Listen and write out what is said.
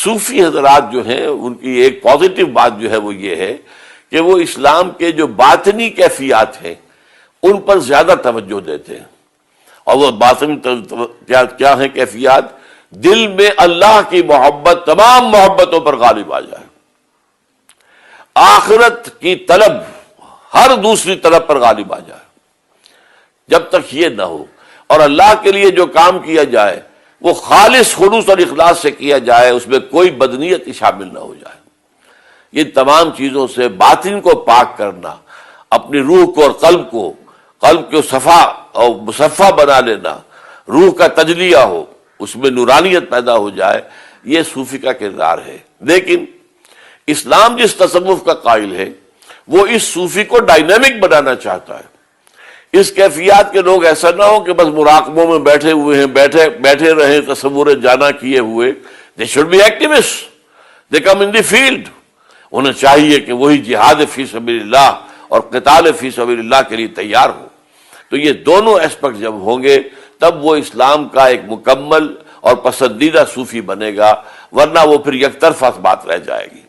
صوفی حضرات جو ہیں ان کی ایک پازیٹو بات جو ہے وہ یہ ہے کہ وہ اسلام کے جو باطنی کیفیات ہیں ان پر زیادہ توجہ دیتے ہیں. اور وہ باطنی کیا ہیں کیفیات؟ دل میں اللہ کی محبت تمام محبتوں پر غالب آ جائے، آخرت کی طلب ہر دوسری طلب پر غالب آ جائے. جب تک یہ نہ ہو اور اللہ کے لیے جو کام کیا جائے وہ خالص خلوص اور اخلاص سے کیا جائے، اس میں کوئی بدنیت شامل نہ ہو جائے. یہ تمام چیزوں سے باطن کو پاک کرنا، اپنی روح کو اور قلب کو صفا اور مصفا بنا لینا، روح کا تجلیہ ہو، اس میں نورانیت پیدا ہو جائے، یہ صوفی کا کردار ہے. لیکن اسلام جس تصوف کا قائل ہے وہ اس صوفی کو ڈائنامک بنانا چاہتا ہے. اس کیفیات کے لوگ ایسا نہ ہو کہ بس مراقبوں میں بیٹھے ہوئے ہیں، بیٹھے رہیں تصور جانا کیے ہوئے. They should be activist, they come in the field. انہیں چاہیے کہ وہی جہاد فی سبیل اللہ اور قتال فی سبیل اللہ کے لیے تیار ہو. تو یہ دونوں اسپیکٹ جب ہوں گے تب وہ اسلام کا ایک مکمل اور پسندیدہ صوفی بنے گا، ورنہ وہ پھر یک طرفہ بات رہ جائے گی.